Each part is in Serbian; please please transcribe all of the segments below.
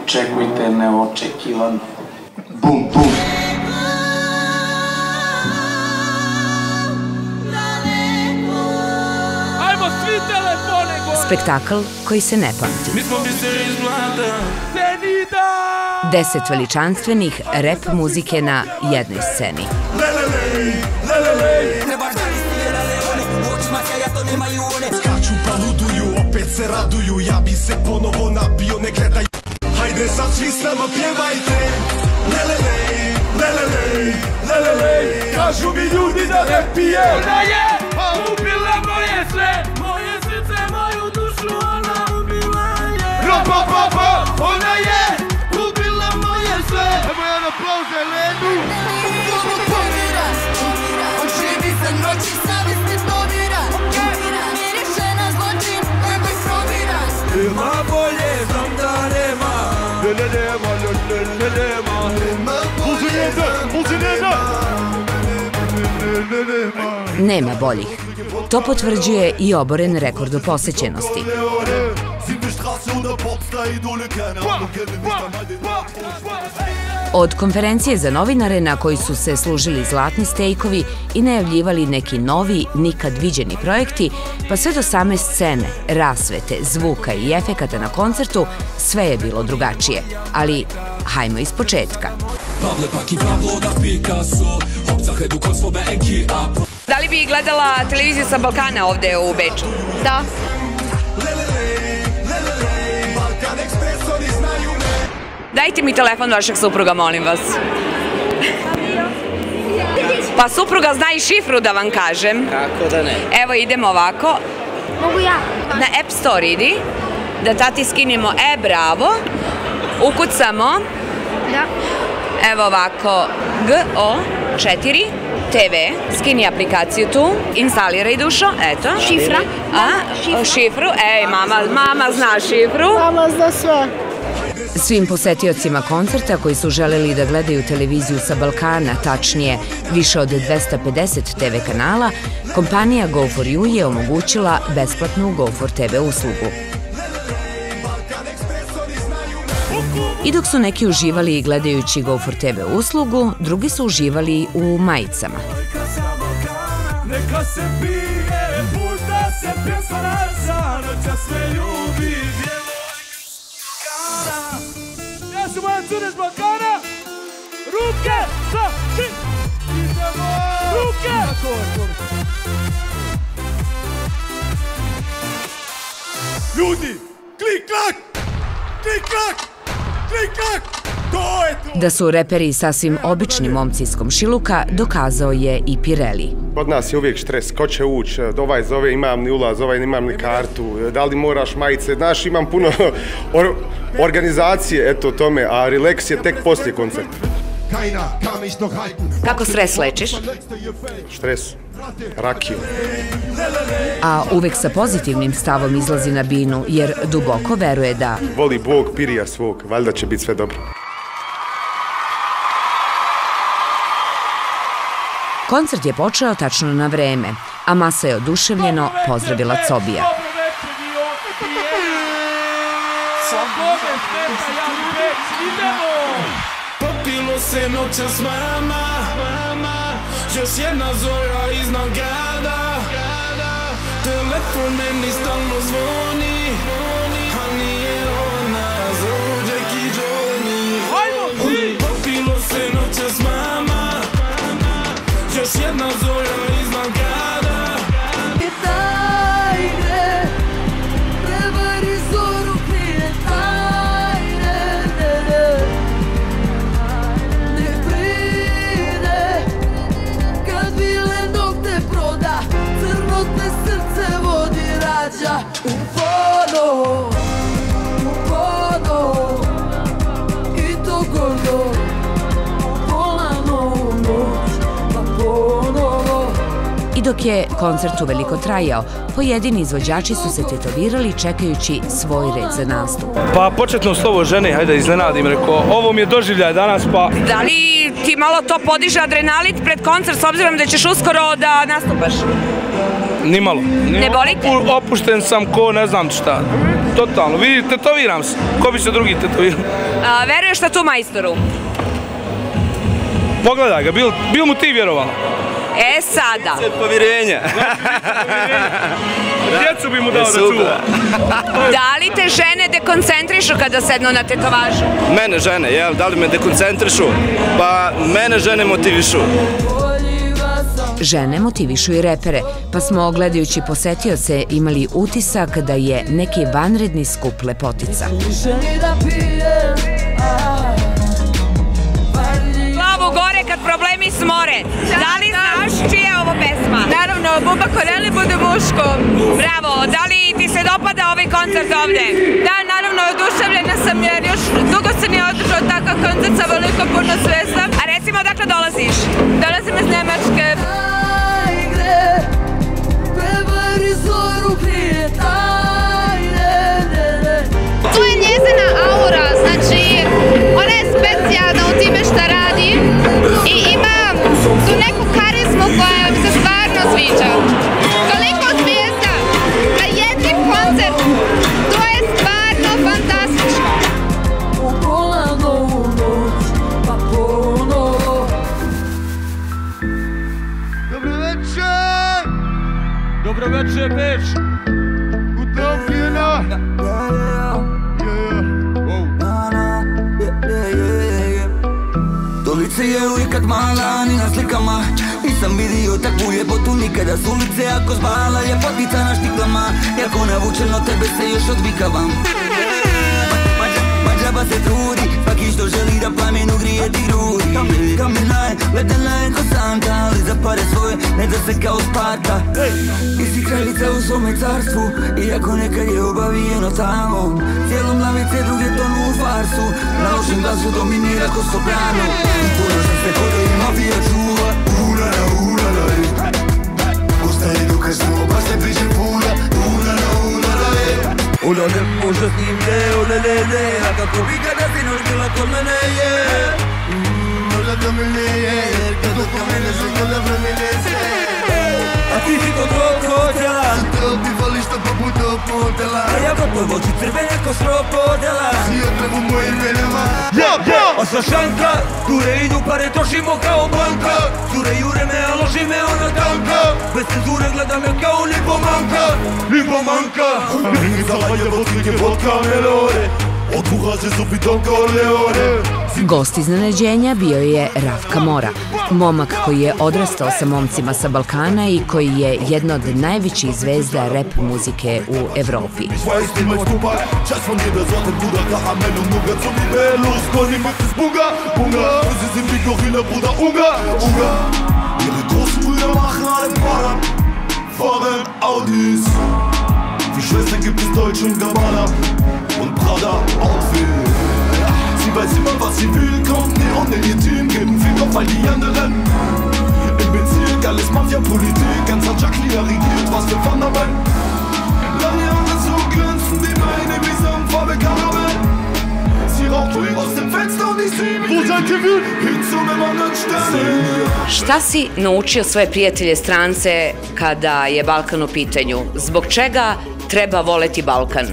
Očekujte neočekivano. Bum, bum. Ajmo svi telefone gore! Spektakl koji se ne pamti. 10 veličanstvenih rap muzike na jednoj sceni. Skaču pa luduju, opet se raduju, ja bi se ponovo napio, ne gledaj. Hajde sad svi s nama pjevajte. Lelelej, lelelej, lelelej. Kažu mi ljudi da ne pije. Ona je ubila moje sve, moje srce, moju dušu, ona ubila je. Pa, pa, pa, Ona je ubila moje sve. Evo jedan aplauz za Elenu. On živi za noći, savjesti dobira. Miriše na zločin, nemoj probira. nema bolje, znam da nema. Nema boljih. To potvrđuje i oboren rekord o posećenosti. Od konferencije za novinare na koji su se služili zlatni stejkovi i najavljivali neki novi, nikad viđeni projekti, pa sve do same scene, rasvete, zvuka i efekata na koncertu, sve je bilo drugačije. Ali, hajmo iz početka. Da li bi gledala televiziju sa Balkana ovde u Beču? Da. Dajte mi telefon vašeg supruga, molim vas. Pa supruga zna i šifru da vam kažem. Kako da ne? Evo idemo ovako. Mogu ja? Na App Store idi, da tati skinimo bravo, ukucamo, Da. evo ovako, GO4 TV, skini aplikaciju tu, instaliraj dušo, eto. Šifra? Šifru, mama zna šifru. Mama zna sve. Svim posetiocima koncerta koji su želeli da gledaju televiziju sa Balkana, tačnije više od 250 TV kanala, kompanija Go4U je omogućila besplatnu Go4 TV uslugu. I dok su neki uživali gledajući Go4 TV uslugu, drugi su uživali u majicama. Neka se pije, pušta se pjesma naša, noća sve ljubi. Ja su moja cure s Balkana. Ruke, sa, ti. Idemo. Ruke. Ljudi, klik, klak, klik, klak, klik, klak, to je to! Da su reperi sasvim obični momci iz komšiluka dokazao je i Pirelli. Kod nas je uvijek štres, ko će ući, ovaj zove imam ni ulaz, ovaj nimam ni kartu, da li moraš majice, znaš imam puno organizacije, eto tome, a relaks je tek poslije koncerta. Kako stres lečiš? Štres, rakiju. A uvek sa pozitivnim stavom izlazi na binu, jer duboko veruje da Voli Bog pirija svog, valjda će biti sve dobro. koncert je počeo tačno na vreme, a masa je oduševljeno pozdravila Cobija. Popilo se noćas mama, još jedna zora iznad grada. Telefon meni stalno zvoni, a nije ona za Jack i Johnny. Popilo se noćas mama, još jedna zora iznad grada. I dok je koncert uveliko trajao, pojedini izvođači su se tetovirali čekajući svoj red za nastup. Pa početno slovo žene, hajde iznenadim, rekao, ovo mi je doživljaj danas, pa... Da li ti malo to podiže adrenalit pred koncert s obzirom da ćeš uskoro da nastupaš? Nimalo. Ne boli te? Opušten sam ko ne znam šta. totalno. Vidi, tetoviram se. Ko bi se drugi tetovirao? Veruješ tatu majstoru? Pogledaj ga, bil mu ti vjerovala? E sada. Povjerenja. Djecu bi mu dao da čuva. Da li te žene dekoncentrišu kada sednu na tetovažu? Mene žene, jel? Da li me dekoncentrišu? Pa mene žene motivišu. Žene motivišu i repere, pa smo gledajući posetioce imali utisak da je neki vanredni skup lepotica. Glavu gore kad problemi smore. Da li znaš čija je ovo pesma? Naravno, Buba Koreli bude muško. Bravo, da li ti se dopada ovaj koncert ovde? Da, naravno, oduševljena sam jer još dugo se nije održao takav koncert sa veliko puno svesta. A recimo, odakle dolaziš? Dolazim iz Nemačke. To je njezina aura, znači ona je specijalna u time šta radi i ima tu neku karizmu koja mi se stvarno sviđa. Toliko zvijezda na jednim koncertu, to je stvarno fantastično. Dobro večer! Dobro večer, Beč! Utopljena! To lice je uvijek mala, ni na slikama. Nisam vidio takvu ljepotu nikada s ulice. Ako zbala ljepotica na štiklama, jako navučeno tebe se još odvikavam. Džaba se trudi, svaki što želi da plamenu grije ti grudi. Kamena je, ledena je ko santa, ali za pare svoje ne da se kao Sparta. Ti si kraljica u svome carstvu, iako nekad je obavijeno tamo. Cijelom lavice druge tonu u farsu, na lošem glasu dominira ko soprano. Puno što se kodo i mafija čuva, urara, urara, ostaje dokaz smo, baš ne priče puna, urara, urara, ona ne može s njim ne, ona ne, a kako bi kada si noć bila kod mene je. Možda to mi ne je, jer kad oko mene se kada vremene se. A ti si to krokodela, to ti voliš to poput opodela. A ja gotovo ti crvene ko stropodela. Si otrag u mojim venama. A sa šanka, ture idu pare trošimo kao banka. Cure jure me, a loži me ona tanka. Bez cenzure gledam je kao lipomanka. Lipomanka. Ringicala je vodke, vodka melore. Otpuhače su pitonka Orleone. Gost iznenađenja bio je Rafka Mora, momak koji je odrastao sa momcima sa Balkana i koji je jedna od najvećih zvezda rap muzike u Evropi. Und Prada Outfit. Sie weiß immer, was sie will, kommt nie und in ihr Team geben Finger, weil die anderen im Bezirk alles Mafia-Politik, ganz hat Jacqueline regiert, was für Wandermann. Lange Haare so glänzen, die Beine wie Sandfarbe Karamell. Sie raucht ruhig aus dem Fenster und ich seh mich hin zu einem anderen Stern. Šta si naučio svoje prijatelje strance kada je Balkan u pitanju? Zbog čega treba voleti Balkan?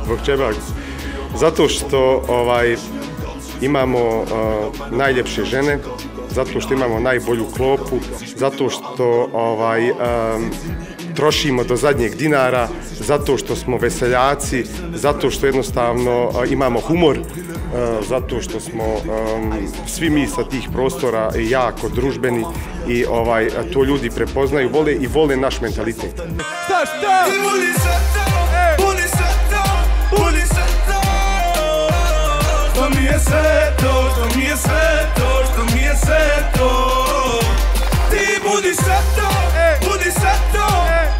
Zbog čega? Zato što imamo najljepše žene, zato što imamo najbolju klopu, zato što trošimo do zadnjeg dinara, zato što smo veseljaci, zato što jednostavno imamo humor, zato što smo svi mi sa tih prostora jako družbeni i to ljudi prepoznaju, vole i vole naš mentalitet. Šta? Što mi je sve to, što mi je sve to, što mi je sve to. Ti budi sve to, budi sve to,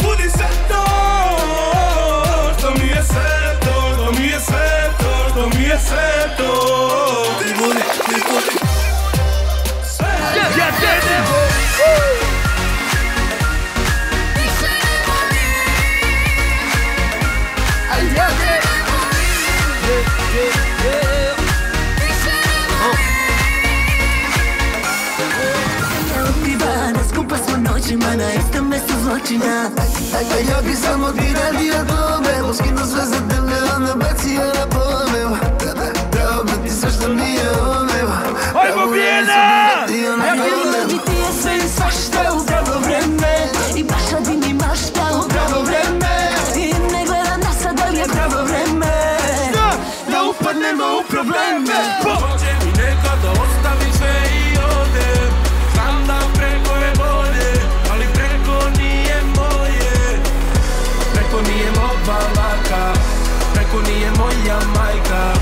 budi sve to. Što mi je sve to, što mi je sve to, što mi je sve to. Ti budi, ti budi. Ja te zločina. Ja bi samo iradio tome, skinu sve za tebe, onda bacio na pome. Dao bi ti sve što nije ome. Ajmo Vijena! Ja bi ti je sve i svašta u pravo vreme. I baš radim i mašta u pravo vreme. I ne gledam na sad, ali je pravo vreme. Da upadnemo u probleme. I nekada ostavi sve i ode. Znam da preko je bolje, ali preko nije moje. Preko nije moja laka, preko nije moja majka.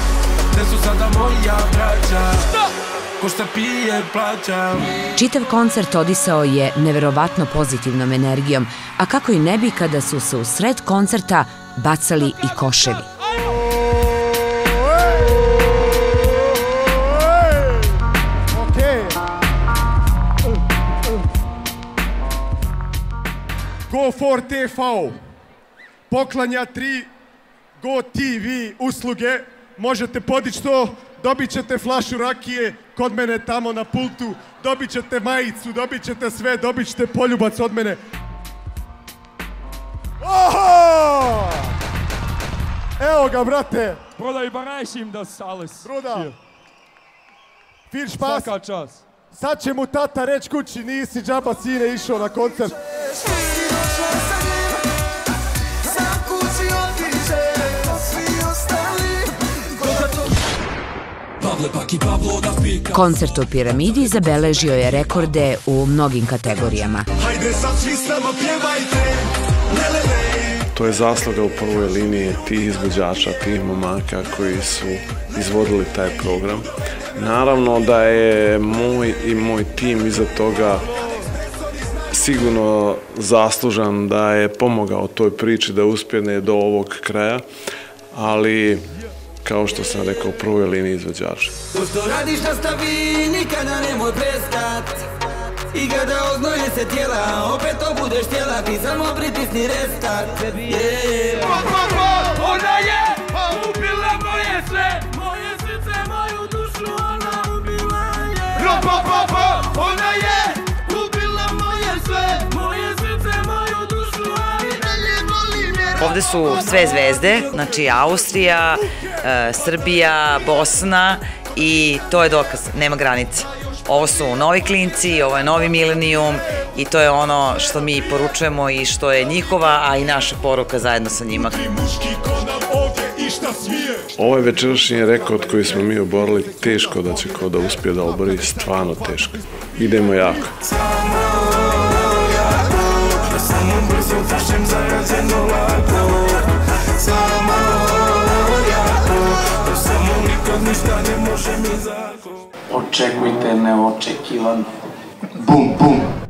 Gde su sada moja braća? Ko šta pije plaća. Čitav koncert odisao je neverovatno pozitivnom energijom, a kako i ne bi kada su se u sred koncerta bacali i koševi. Go for TV poklanja 3 Go TV usluge. Možete podići to, dobit ćete flašu rakije kod mene tamo na pultu, dobit ćete majicu, dobit ćete sve, dobit ćete poljubac od mene. Oho! Evo ga, brate. Broda, überreichim das alles. Broda. Viel Spaß. Svaka čast. Sad će mu tata reći kući, nisi džaba sine išao na koncert. Koncert u Piramidi zabeležio je rekorde u mnogim kategorijama. Hajde sad svi s nama pjevajte. To je zasluga u prvoj liniji tih izvođača, tih momaka koji su izvodili taj program. Naravno da je moj tim iza toga sigurno zaslužan, da je pomogao toj priči da uspjene do ovog kraja, ali kao što sam rekao, u prvoj liniji izvođača. To što radiš na stavi, nikada nemoj prestat. I kada oznoje se tijela, opet to budeš tijela, ti samo pritisni restart. Ona je ubila moje sve, moje srce, moju dušu, ona ubila je. Ona je ubila moje sve, moje srce, moju dušu, a i dalje volim je. Ovde su sve zvezde, znači Austrija, Srbija, Bosna i to je dokaz, nema granice. Ovo su novi klinci, ovo je novi milenijum i to je ono što mi poručujemo i što je njihova, a i naša poruka zajedno sa njima. Ovaj večerašnji rekord koji smo mi oborili, teško da će ko da uspije da obori, stvarno teško. Idemo jako. Očekujte neočekivan. Bum, bum.